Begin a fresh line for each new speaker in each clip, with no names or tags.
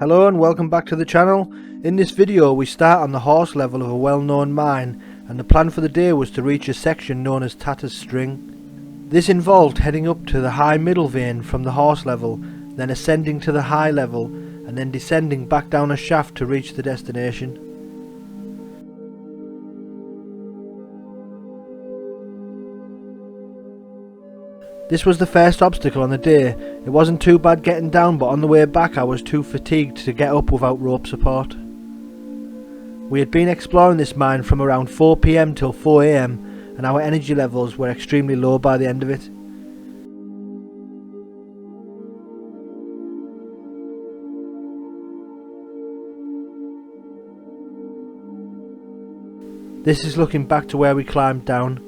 Hello and welcome back to the channel. In this video we start on the horse level of a well-known mine, and the plan for the day was to reach a section known as Tatter's String. This involved heading up to the high middle vein from the horse level, then ascending to the high level and then descending back down a shaft to reach the destination. This was the first obstacle on the day. It wasn't too bad getting down, but on the way back I was too fatigued to get up without rope support. We had been exploring this mine from around 4 PM till 4 AM and our energy levels were extremely low by the end of it. This is looking back to where we climbed down.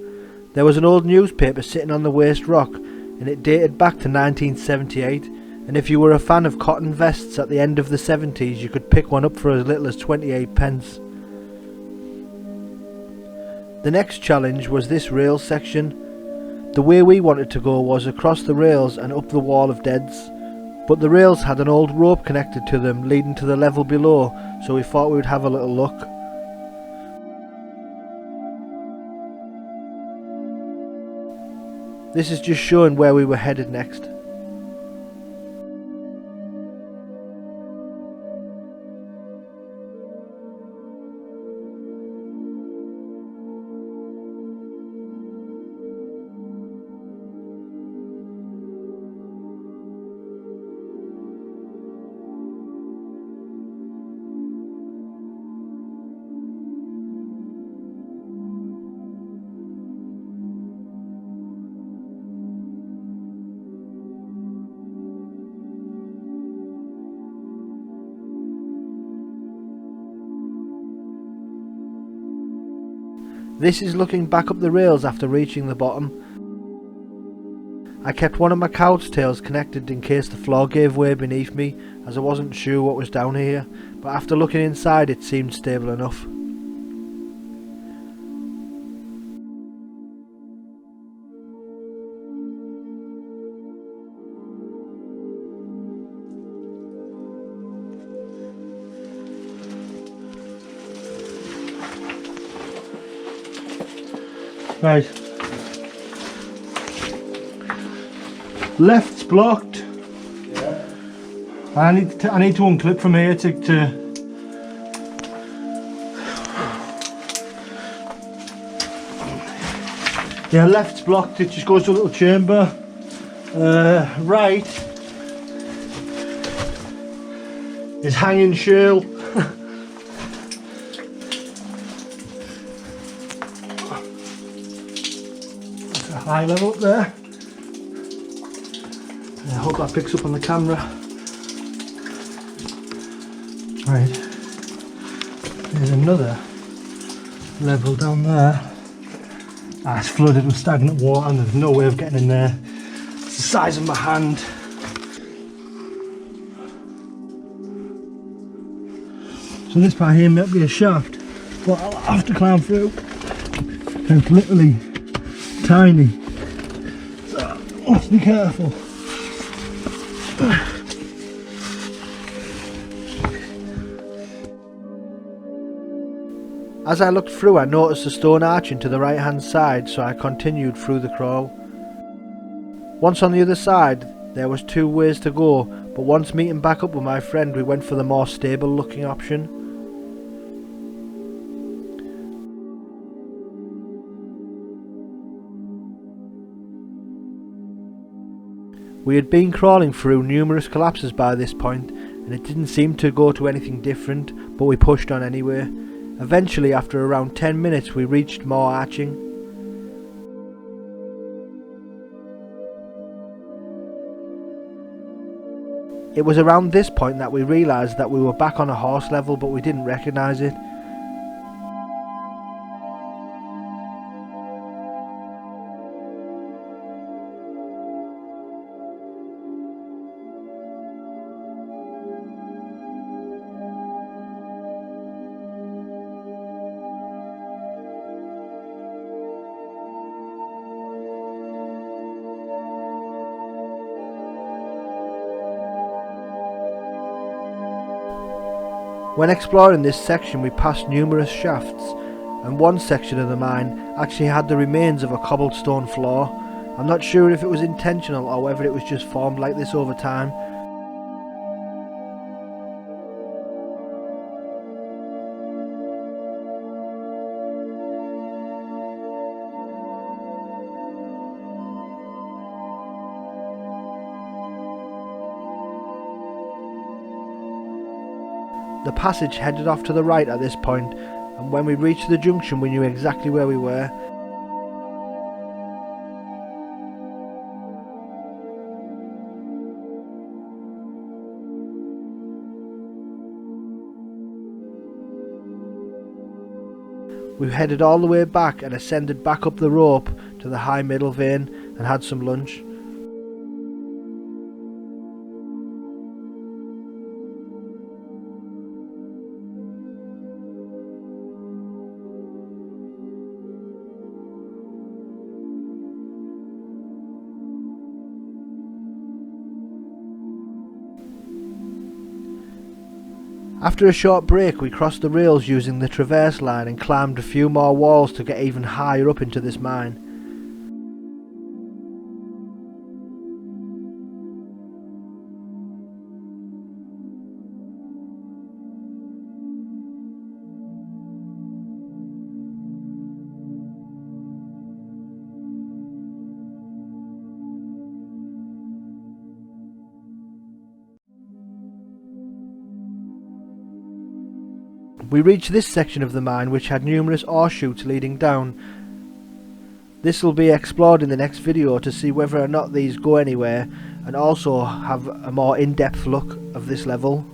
There was an old newspaper sitting on the waste rock, and it dated back to 1978, and if you were a fan of cotton vests at the end of the 70s you could pick one up for as little as 28 pence. The next challenge was this rail section. The way we wanted to go was across the rails and up the wall of deads, but the rails had an old rope connected to them leading to the level below, so we thought we would have a little look. This is just showing where we were headed next. This is looking back up the rails after reaching the bottom. I kept one of my couch tails connected in case the floor gave way beneath me, as I wasn't sure what was down here, but after looking inside it seemed stable enough. Right, left's blocked. Yeah. I need to unclip from here to yeah, left's blocked. It just goes to a little chamber. Right is hanging shale. High level up there. I hope that picks up on the camera. Right, there's another level down there. It's flooded with stagnant water and there's no way of getting in there. It's the size of my hand. So this part here might be a shaft, but I'll have to climb through. It's literally tiny, so let's be careful. As I looked through I noticed a stone arching to the right hand side, so I continued through the crawl. Once on the other side there was two ways to go, but once meeting back up with my friend we went for the more stable looking option. We had been crawling through numerous collapses by this point, and it didn't seem to go to anything different, but we pushed on anyway. Eventually, after around 10 minutes, we reached more arching. It was around this point that we realised that we were back on a horse level, but we didn't recognise it. When exploring this section we passed numerous shafts, and one section of the mine actually had the remains of a cobblestone floor. I'm not sure if it was intentional or whether it was just formed like this over time. The passage headed off to the right at this point, and when we reached the junction we knew exactly where we were. We headed all the way back and ascended back up the rope to the high middle vein and had some lunch. After a short break we crossed the rails using the traverse line and climbed a few more walls to get even higher up into this mine. We reached this section of the mine which had numerous ore chutes leading down. This will be explored in the next video to see whether or not these go anywhere, and also have a more in-depth look of this level.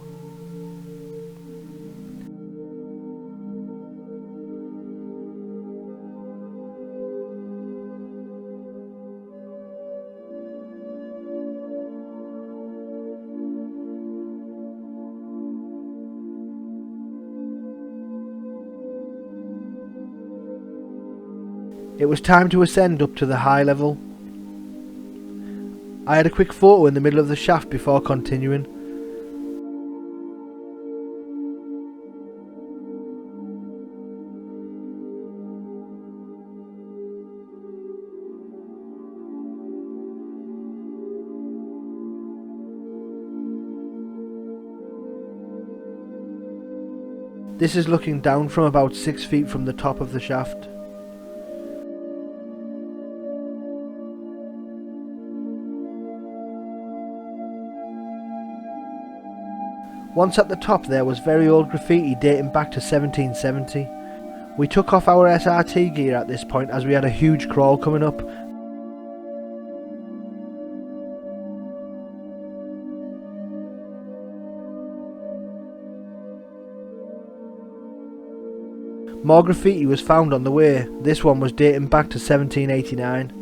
It was time to ascend up to the high level. I had a quick photo in the middle of the shaft before continuing. This is looking down from about 6 feet from the top of the shaft. Once at the top there was very old graffiti dating back to 1770. We took off our SRT gear at this point as we had a huge crawl coming up. More graffiti was found on the way. This one was dating back to 1789.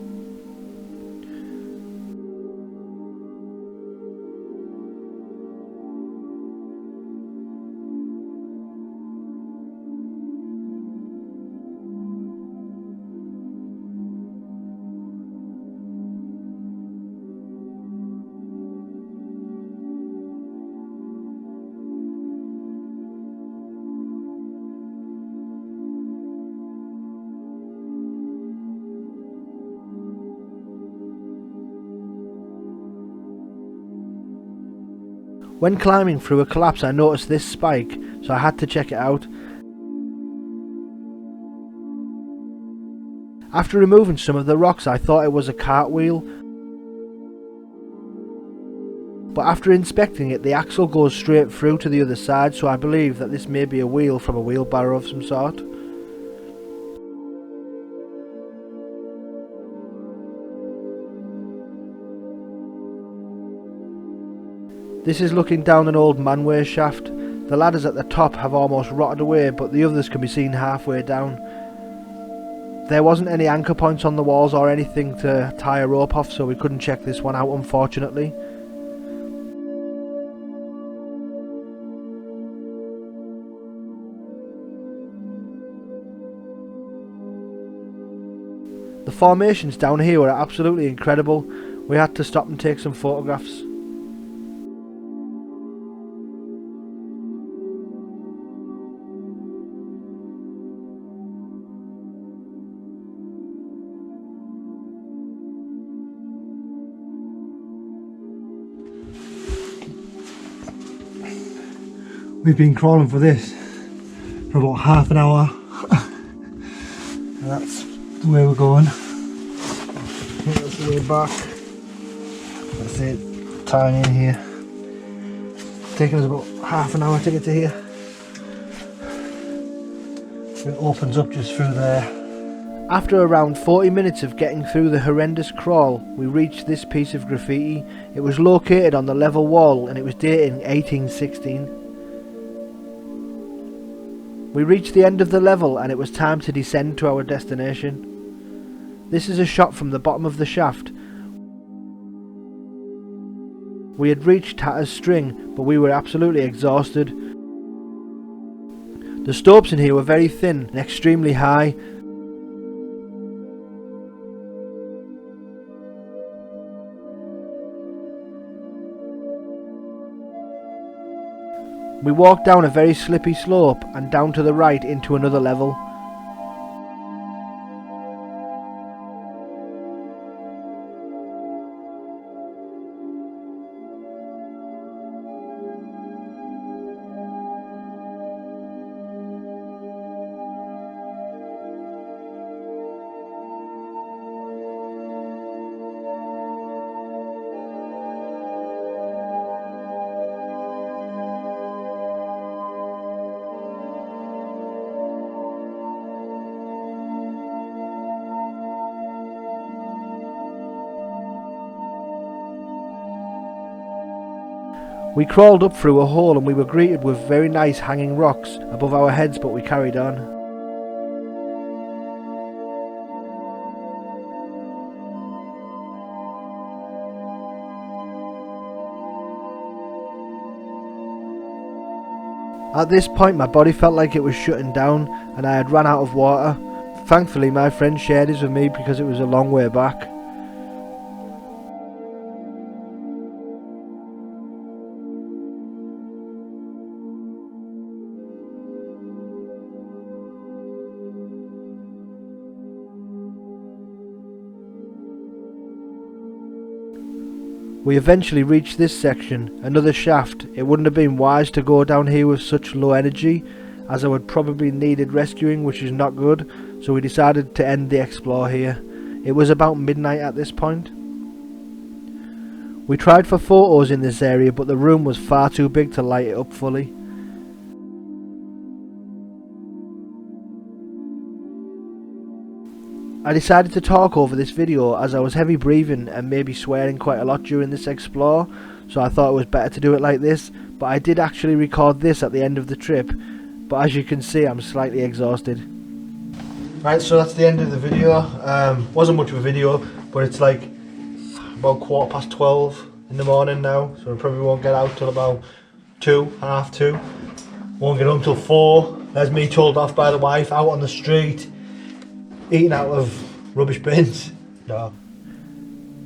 When climbing through a collapse I noticed this spike, so I had to check it out. After removing some of the rocks I thought it was a cartwheel, but after inspecting it the axle goes straight through to the other side, so I believe that this may be a wheel from a wheelbarrow of some sort. This is looking down an old manway shaft. The ladders at the top have almost rotted away, but the others can be seen halfway down. There wasn't any anchor points on the walls or anything to tie a rope off, so we couldn't check this one out, unfortunately. The formations down here were absolutely incredible. We had to stop and take some photographs. We've been crawling for this for about half an hour. And that's the way we're going. That's the way back. That's it, tying in here. It's taken us about half an hour to get to here. It opens up just through there. After around 40 minutes of getting through the horrendous crawl, we reached this piece of graffiti. It was located on the level wall and it was dated 1816. We reached the end of the level and it was time to descend to our destination. This is a shot from the bottom of the shaft. We had reached Tatter's String, but we were absolutely exhausted. The slopes in here were very thin and extremely high. We walked down a very slippy slope and down to the right into another level. We crawled up through a hole and we were greeted with very nice hanging rocks above our heads, but we carried on. At this point my body felt like it was shutting down and I had run out of water. Thankfully my friend shared his with me because it was a long way back. We eventually reached this section, another shaft. It wouldn't have been wise to go down here with such low energy, as I would probably needed rescuing, which is not good, so we decided to end the explore here. It was about midnight at this point. We tried for photos in this area, but the room was far too big to light it up fully. I decided to talk over this video as I was heavy breathing and maybe swearing quite a lot during this explore, so I thought it was better to do it like this, but I did actually record this at the end of the trip, but as you can see I'm slightly exhausted. Right, so that's the end of the video. Wasn't much of a video, but it's like about 12:15 in the morning now, so I probably won't get out till about 2:30. Won't get home till 4. There's me told off by the wife out on the street, eating out of rubbish bins. No.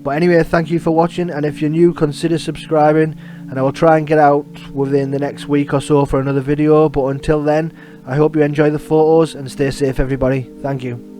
But anyway, thank you for watching, and if you're new, consider subscribing, and I will try and get out within the next week or so for another video. But until then, I hope you enjoy the photos and stay safe everybody. Thank you.